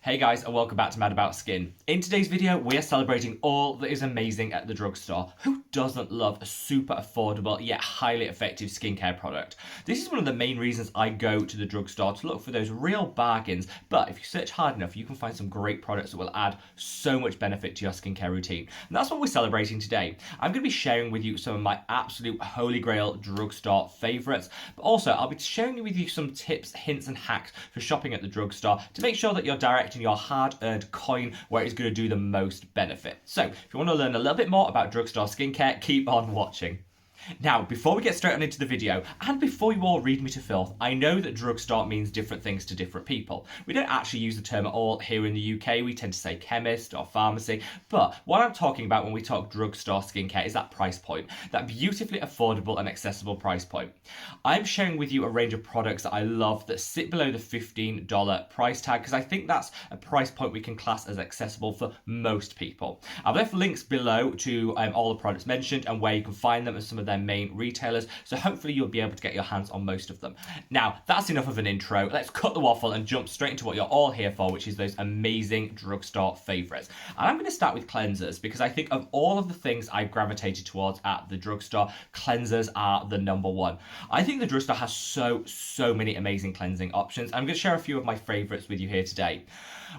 Hey guys, and welcome back to Mad About Skin. In today's video, we are celebrating all that is amazing at the drugstore. Who doesn't love a super affordable yet highly effective skincare product? This is one of the main reasons I go to the drugstore, to look for those real bargains. But if you search hard enough, you can find some great products that will add so much benefit to your skincare routine. And that's what we're celebrating today. I'm going to be sharing with you some of my absolute holy grail drugstore favorites, but also I'll be sharing with you some tips, hints, and hacks for shopping at the drugstore to make sure that you're directing your hard-earned coin where it's going to do the most benefit. So if you want to learn a little bit more about drugstore skincare, keep on watching. Now, before we get straight on into the video, and before you all read me to filth, I know that drugstore means different things to different people. We don't actually use the term at all here in the UK. We tend to say chemist or pharmacy. But what I'm talking about when we talk drugstore skincare is that price point, that beautifully affordable and accessible price point. I'm sharing with you a range of products that I love that sit below the $15 price tag, because I think that's a price point we can class as accessible for most people. I've left links below to all the products mentioned and where you can find them and some of their main retailers, so hopefully you'll be able to get your hands on most of them. Now, that's enough of an intro. Let's cut the waffle and jump straight into what you're all here for, which is those amazing drugstore favorites. And I'm going to start with cleansers, because I think of all of the things I've gravitated towards at the drugstore, cleansers are the number one. I think the drugstore has so many amazing cleansing options. I'm going to share a few of my favorites with you here today.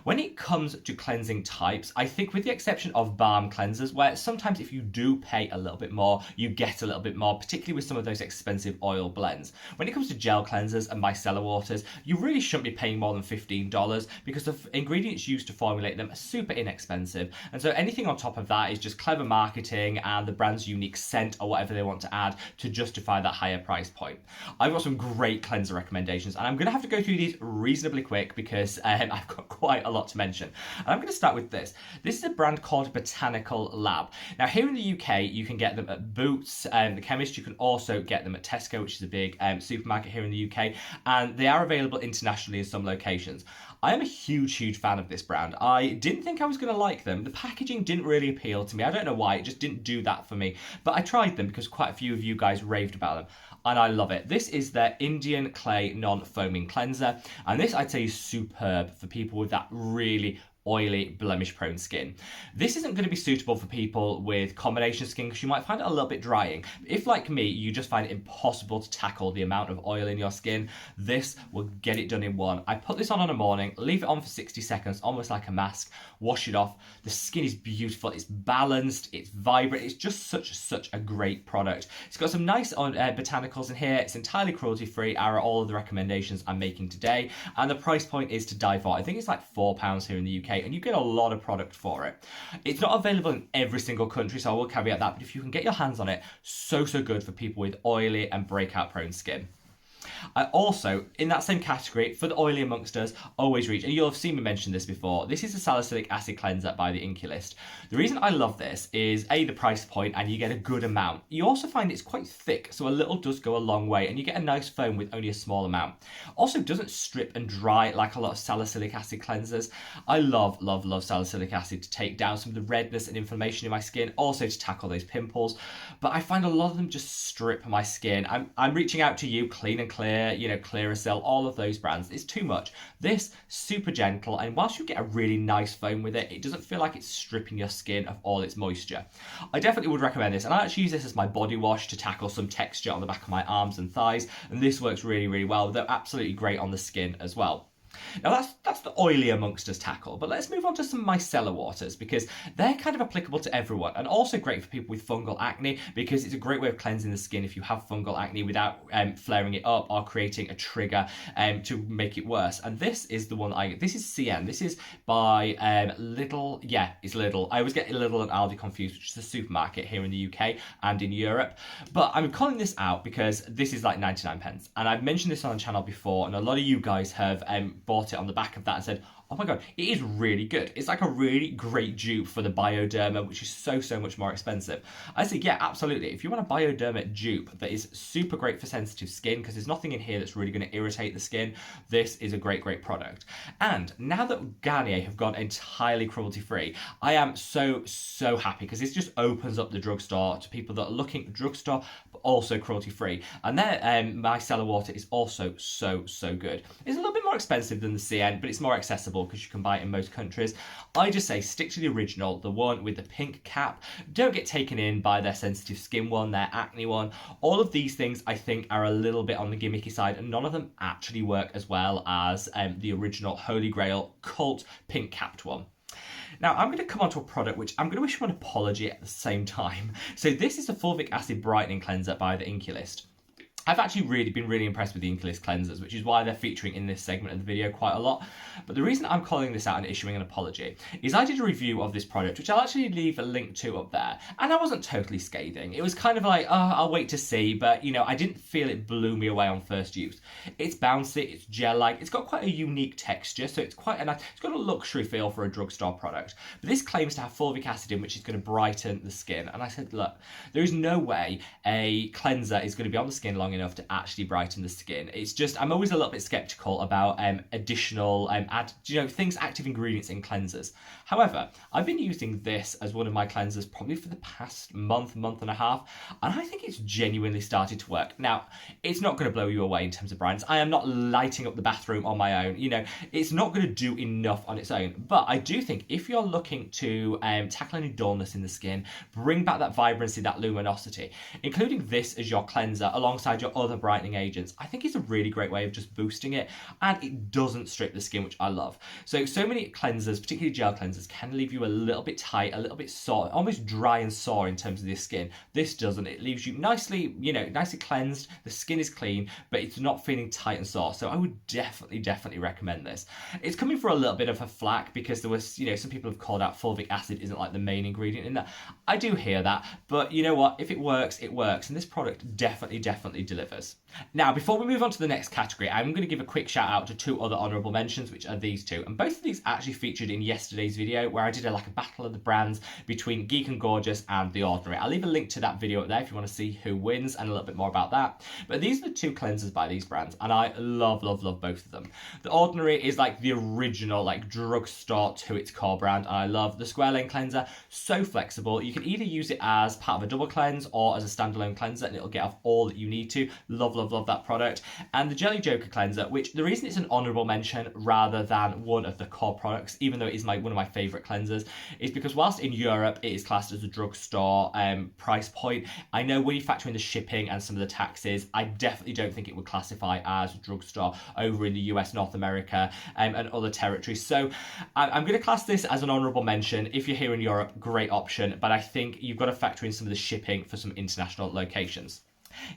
When it comes to cleansing types, I think with the exception of balm cleansers, where sometimes if you do pay a little bit more, you get a little bit more, particularly with some of those expensive oil blends. When it comes to gel cleansers and micellar waters, you really shouldn't be paying more than $15 because the ingredients used to formulate them are super inexpensive. And so anything on top of that is just clever marketing and the brand's unique scent or whatever they want to add to justify that higher price point. I've got some great cleanser recommendations, and I'm going to have to go through these reasonably quick because I've got quite a lot to mention. And I'm going to start with this. This is a brand called Botanical Lab. Now, here in the UK, you can get them at Boots, the chemist. You can also get them at Tesco, which is a big supermarket here in the UK, and they are available internationally in some locations. I am a huge fan of this brand. I didn't think I was going to like them. The packaging didn't really appeal to me. I don't know why. It just didn't do that for me. But I tried them because quite a few of you guys raved about them, and I love it. This is their Indian Clay Non-Foaming Cleanser, and this I'd say is superb for people with that really oily, blemish-prone skin. This isn't going to be suitable for people with combination skin because you might find it a little bit drying. If, like me, you just find it impossible to tackle the amount of oil in your skin, this will get it done in one. I put this on a morning, leave it on for 60 seconds, almost like a mask, wash it off. The skin is beautiful, it's balanced, it's vibrant, it's just such a great product. It's got some nice botanicals in here, it's entirely cruelty-free, are all of the recommendations I'm making today, and the price point is to die for. I think it's like £4 here in the UK, and you get a lot of product for it. It's not available in every single country, so I will caveat that, but if you can get your hands on it, so good for people with oily and breakout prone skin. Also, in that same category, for the oily amongst us, always reach, and you'll have seen me mention this before, this is a salicylic acid cleanser by the Inculist. The reason I love this is A, the price point, and you get a good amount. You also find it's quite thick, so a little does go a long way, and you get a nice foam with only a small amount. Also, doesn't strip and dry like a lot of salicylic acid cleansers. I love salicylic acid to take down some of the redness and inflammation in my skin, also to tackle those pimples, but I find a lot of them just strip my skin. I'm reaching out to you, Clean and Clear, Clearasil, all of those brands. It's too much. This, super gentle, and whilst you get a really nice foam with it, it doesn't feel like it's stripping your skin of all its moisture. I definitely would recommend this, and I actually use this as my body wash to tackle some texture on the back of my arms and thighs, and this works really well. They're absolutely great on the skin as well. Now that's the oily amongst us tackle, but let's move on to some micellar waters, because they're kind of applicable to everyone, and also great for people with fungal acne, because it's a great way of cleansing the skin if you have fungal acne without flaring it up or creating a trigger to make it worse. And this is the one this is CN. This is by Lidl. Yeah, it's Lidl. I always get Lidl and Aldi confused, which is a supermarket here in the UK and in Europe. But I'm calling this out because this is like 99 pence, and I've mentioned this on the channel before, and a lot of you guys have bought it on the back of that and said, oh my god, it is really good. It's like a really great dupe for the Bioderma, which is so much more expensive. I say, yeah, absolutely. If you want a Bioderma dupe that is super great for sensitive skin, because there's nothing in here that's really going to irritate the skin, this is a great product. And now that Garnier have gone entirely cruelty-free, I am so happy, because this just opens up the drugstore to people that are looking at drugstore, but but also cruelty free. And their micellar water is also so good. It's a little bit more expensive than the CN, but it's more accessible because you can buy it in most countries. I just say stick to the original, the one with the pink cap. Don't get taken in by their sensitive skin one, their acne one. All of these things I think are a little bit on the gimmicky side, and none of them actually work as well as the original Holy Grail cult pink capped one. Now, I'm going to come on to a product which I'm going to issue an apology at the same time. So this is a fulvic acid brightening cleanser by the Inculist. I've actually been really impressed with the Inculist cleansers, which is why they're featuring in this segment of the video quite a lot. But the reason I'm calling this out and issuing an apology is I did a review of this product, which I'll actually leave a link to up there. And I wasn't totally scathing. It was kind of like, oh, I'll wait to see. But, you know, I didn't feel it blew me away on first use. It's bouncy, it's gel-like, it's got quite a unique texture. So it's quite a nice, it's got a luxury feel for a drugstore product. But this claims to have fulvic acid in, which is going to brighten the skin. And I said, look, there is no way a cleanser is going to be on the skin long enough to actually brighten the skin. It's just, I'm always a little bit skeptical about additional things, active ingredients in cleansers. However, I've been using this as one of my cleansers probably for the past month and a half, and I think it's genuinely started to work. Now, it's not going to blow you away in terms of brightness. I am not lighting up the bathroom on my own. You know, it's not going to do enough on its own, but I do think if you're looking to tackle any dullness in the skin, bring back that vibrancy, that luminosity, including this as your cleanser alongside your other brightening agents, I think it's a really great way of just boosting it, and it doesn't strip the skin, which I love. So many cleansers, particularly gel cleansers, can leave you a little bit tight, a little bit sore, almost dry and sore in terms of the skin. This doesn't. It leaves you nicely cleansed. The skin is clean, but it's not feeling tight and sore. So I would definitely recommend this. It's coming for a little bit of a flack because there was, some people have called out fulvic acid isn't like the main ingredient in that. I do hear that, but you know what? If it works, it works, and this product definitely delivers. Now, before we move on to the next category, I'm going to give a quick shout out to two other honourable mentions, which are these two. And both of these actually featured in yesterday's video where I did a battle of the brands between Geek and Gorgeous and The Ordinary. I'll leave a link to that video up there if you want to see who wins and a little bit more about that. But these are the two cleansers by these brands, and I love both of them. The Ordinary is like the original drugstore to its core brand, and I love the Square Lane cleanser. So flexible. You can either use it as part of a double cleanse or as a standalone cleanser, and it'll get off all that you need to. Love that product. And the Jelly Joker cleanser, which the reason it's an honourable mention rather than one of the core products, even though it is one of my favourite cleansers, is because whilst in Europe it is classed as a drugstore price point, I know when you factor in the shipping and some of the taxes, I definitely don't think it would classify as drugstore over in the US, North America, and other territories. So I'm going to class this as an honourable mention. If you're here in Europe, great option, but I think you've got to factor in some of the shipping for some international locations.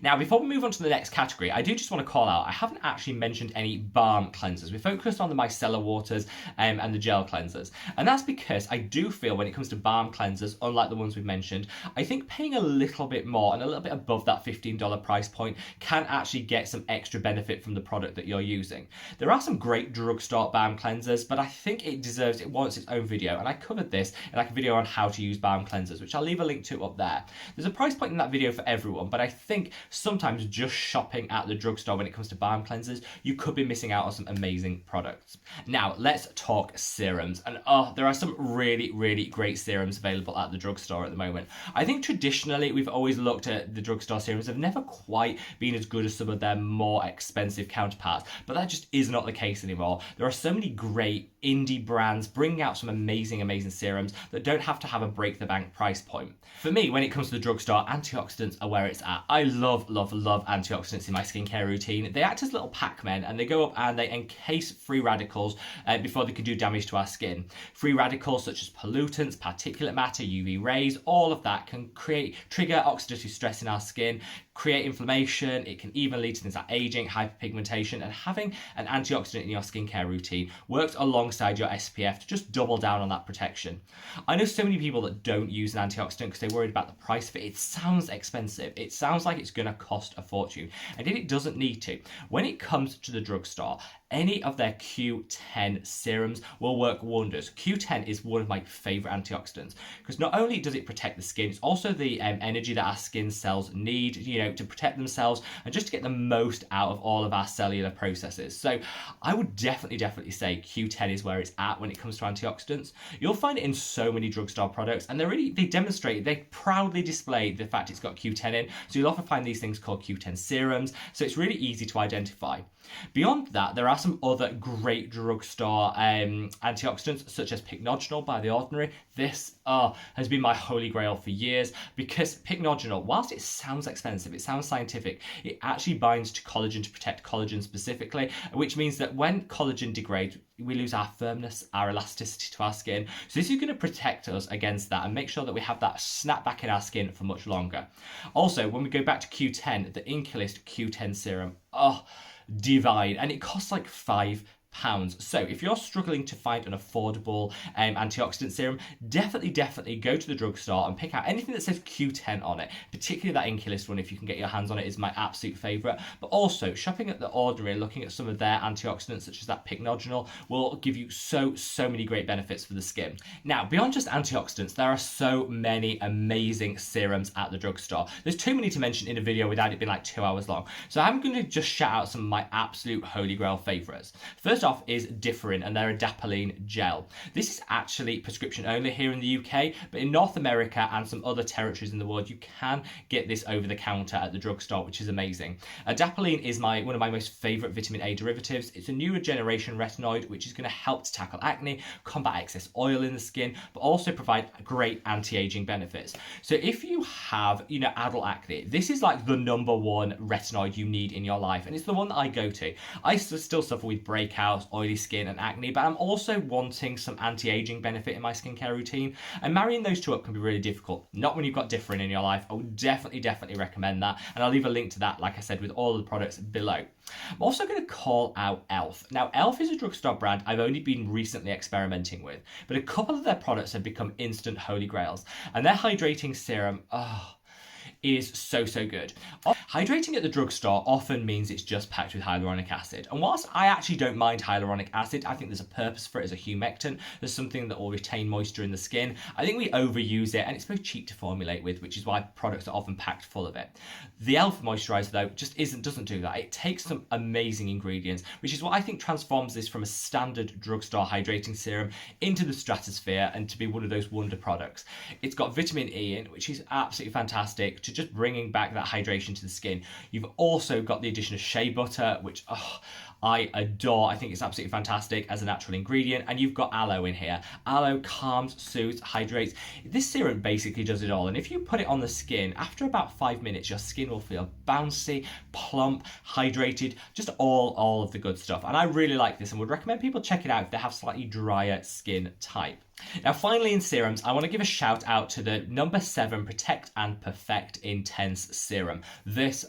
Now, before we move on to the next category, I do just want to call out, I haven't actually mentioned any balm cleansers. We focused on the micellar waters and the gel cleansers. And that's because I do feel when it comes to balm cleansers, unlike the ones we've mentioned, I think paying a little bit more and a little bit above that $15 price point can actually get some extra benefit from the product that you're using. There are some great drugstore balm cleansers, but I think it wants its own video. And I covered this in a video on how to use balm cleansers, which I'll leave a link to up there. There's a price point in that video for everyone, but I think sometimes just shopping at the drugstore when it comes to balm cleansers, you could be missing out on some amazing products. Now, let's talk serums. And there are some really great serums available at the drugstore at the moment. I think traditionally we've always looked at the drugstore serums have never quite been as good as some of their more expensive counterparts, but that just is not the case anymore. There are so many great indie brands bringing out some amazing serums that don't have to have a break the bank price point. For me, when it comes to the drugstore, antioxidants are where it's at. I love antioxidants in my skincare routine. They act as little Pac-Men, and they go up and they encase free radicals before they can do damage to our skin. Free radicals such as pollutants, particulate matter, UV rays, all of that can trigger oxidative stress in our skin, create inflammation. It can even lead to things like aging, hyperpigmentation, and having an antioxidant in your skincare routine works alongside your SPF to just double down on that protection. I know so many people that don't use an antioxidant because they're worried about the price of it. It sounds expensive. It sounds like it's going to cost a fortune, and it doesn't need to. When it comes to the drugstore, any of their Q10 serums will work wonders. Q10 is one of my favorite antioxidants because not only does it protect the skin, it's also the energy that our skin cells need, to protect themselves and just to get the most out of all of our cellular processes. So I would definitely say Q10 is where it's at when it comes to antioxidants. You'll find it in so many drugstore products, and they proudly display the fact it's got Q10 in. So you'll often find these things called Q10 serums. So it's really easy to identify. Beyond that, there are some other great drugstore antioxidants, such as pycnogenol by The Ordinary. This has been my holy grail for years because pycnogenol, whilst it sounds expensive, it sounds scientific, it actually binds to collagen to protect collagen specifically, which means that when collagen degrades, we lose our firmness, our elasticity to our skin. So this is going to protect us against that and make sure that we have that snap back in our skin for much longer. Also, when we go back to Q10, the Incalist Q10 serum, divine, and it costs like £5. So if you're struggling to find an affordable antioxidant serum, definitely go to the drugstore and pick out anything that says Q10 on it, particularly that Incalist one. If you can get your hands on it, is my absolute favourite. But also shopping at The Ordinary, looking at some of their antioxidants such as that pycnogenol, will give you so many great benefits for the skin. Now, beyond just antioxidants, there are so many amazing serums at the drugstore. There's too many to mention in a video without it being like 2 hours long, so I'm going to just shout out some of my absolute holy grail favourites. First off is Differin, and they're adapalene gel. This is actually prescription only here in the UK, but in North America and some other territories in the world, you can get this over the counter at the drugstore, which is amazing. Adapalene is one of my most favourite vitamin A derivatives. It's a newer generation retinoid, which is going to help to tackle acne, combat excess oil in the skin, but also provide great anti-aging benefits. So if you have, adult acne, this is like the #1 retinoid you need in your life, and it's the one that I go to. I still suffer with breakouts, oily skin and acne, but I'm also wanting some anti-aging benefit in my skincare routine, and marrying those two up can be really difficult. Not when you've got Differin in your life. I would definitely recommend that, and I'll leave a link to that, like I said, with all of the products below. I'm also going to call out Elf. Now, Elf is a drugstore brand I've only been recently experimenting with, but a couple of their products have become instant holy grails, and their hydrating serum, is so good. Hydrating at the drugstore often means it's just packed with hyaluronic acid, and whilst I actually don't mind hyaluronic acid, I think there's a purpose for it as a humectant. There's something that will retain moisture in the skin. I think we overuse it, and it's very cheap to formulate with, which is why products are often packed full of it. The Elf moisturizer though just doesn't do that. It takes some amazing ingredients, which is what I think transforms this from a standard drugstore hydrating serum into the stratosphere and to be one of those wonder products. It's got vitamin E in, which is absolutely fantastic to just bringing back that hydration to the skin. You've also got the addition of shea butter, which I adore. I think it's absolutely fantastic as a natural ingredient. And you've got aloe in here. Aloe calms, soothes, hydrates. This serum basically does it all. And if you put it on the skin, after about 5 minutes, your skin will feel bouncy, plump, hydrated, just all of the good stuff. And I really like this and would recommend people check it out if they have slightly drier skin type. Now, finally in serums, I want to give a shout out to the #7 Protect and Perfect Intense Serum. This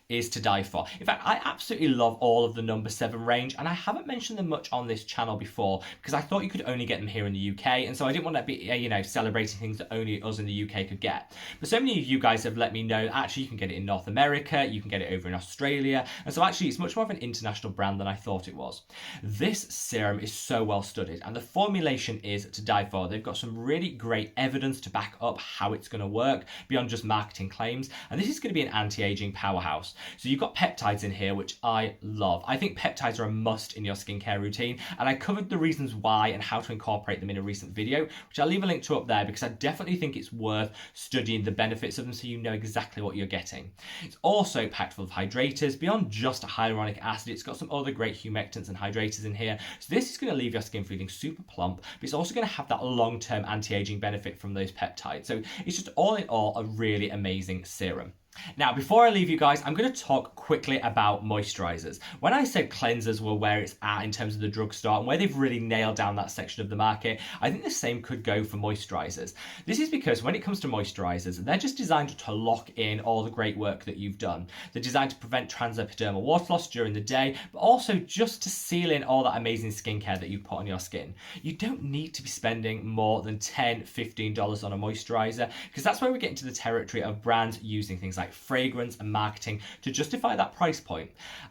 is to die for. In fact, I absolutely love all of the #7 range, and I haven't mentioned them much on this channel before because I thought you could only get them here in the UK, and so I didn't want to be, celebrating things that only us in the UK could get. But so many of you guys have let me know actually you can get it in North America, you can get it over in Australia, and so actually it's much more of an international brand than I thought it was. This serum is so well studied, and the formulation is to die for. They've got some really great evidence to back up how it's going to work beyond just marketing claims, and this is going to be an anti-aging powerhouse. So you've got peptides in here, which I love. I think peptides are a must in your skincare routine, and I covered the reasons why and how to incorporate them in a recent video, which I'll leave a link to up there because I definitely think it's worth studying the benefits of them so you know exactly what you're getting. It's also packed full of hydrators. Beyond just hyaluronic acid, it's got some other great humectants and hydrators in here. So this is going to leave your skin feeling super plump, but it's also going to have that long-term anti-aging benefit from those peptides. So it's just all in all a really amazing serum. Now, before I leave you guys, I'm going to talk quickly about moisturizers. When I said cleansers were where it's at in terms of the drugstore and where they've really nailed down that section of the market, I think the same could go for moisturizers. This is because when it comes to moisturizers, they're just designed to lock in all the great work that you've done. They're designed to prevent transepidermal water loss during the day, but also just to seal in all that amazing skincare that you put on your skin. You don't need to be spending more than $10, $15 on a moisturizer, because that's where we get into the territory of brands using things like like fragrance and marketing to justify that price point.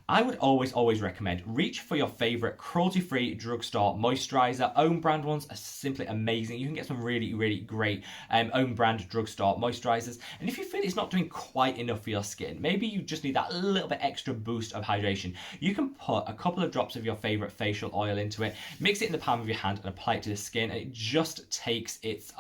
I would always recommend reach for your favorite cruelty-free drugstore moisturizer. Own brand ones are simply amazing. You can get some really great own brand drugstore moisturizers. And if you feel it's not doing quite enough for your skin, maybe you just need that little bit extra boost of hydration, you can put a couple of drops of your favorite facial oil into it, mix it in the palm of your hand and apply it to the skin, and it just takes it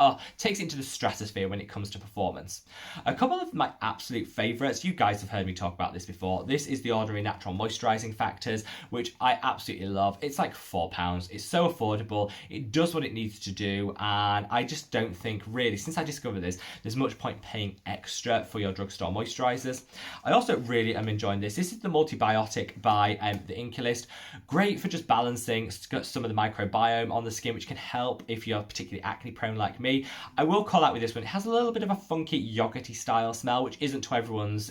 into the stratosphere when it comes to performance. A couple of my absolute favorites, you guys have heard me talk about this before. This is the Ordinary Natural Moisturizing Factors, which I absolutely love. It's like £4. It's so affordable. It does what it needs to do, and I just don't think really, since I discovered this, there's much point paying extra for your drugstore moisturizers. I also really am enjoying this. This is the Multibiotic by the Inculist. Great for just balancing some of the microbiome on the skin, which can help if you're particularly acne prone like me. I will call out with this one, it has a little bit of a funky yogurty style smell, which isn't to everyone's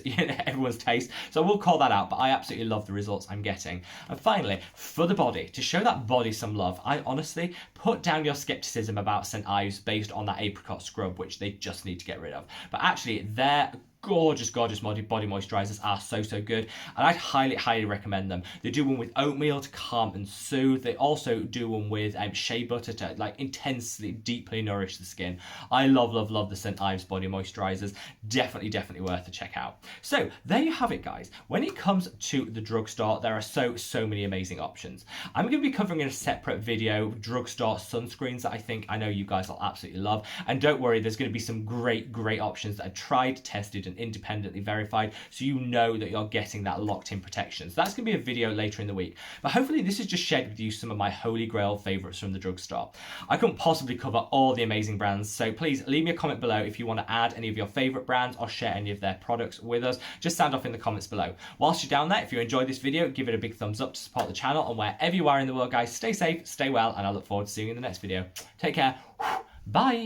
taste, so I will call that out, but I absolutely love the results I'm getting. And finally, for the body, to show that body some love, I honestly put down your skepticism about St. Ives based on that apricot scrub, which they just need to get rid of. But actually, they're gorgeous body moisturizers are so good, and I'd highly recommend them. They do one with oatmeal to calm and soothe. They also do one with shea butter to like intensely, deeply nourish the skin. I love the St. Ives body moisturizers. Definitely worth a check out. So there you have it, guys. When it comes to the drugstore, there are so many amazing options. I'm going to be covering in a separate video drugstore sunscreens that I know you guys will absolutely love. And don't worry, there's going to be some great options that are tried, tested, and independently verified, so you know that you're getting that locked-in protection. So that's going to be a video later in the week. But hopefully this has just shared with you some of my holy grail favorites from the drugstore. I couldn't possibly cover all the amazing brands, so please leave me a comment below if you want to add any of your favorite brands or share any of their products with us. Just sound off in the comments below. Whilst you're down there, if you enjoyed this video, give it a big thumbs up to support the channel, and wherever you are in the world, guys, stay safe, stay well, and I look forward to seeing you in the next video. Take care. Bye.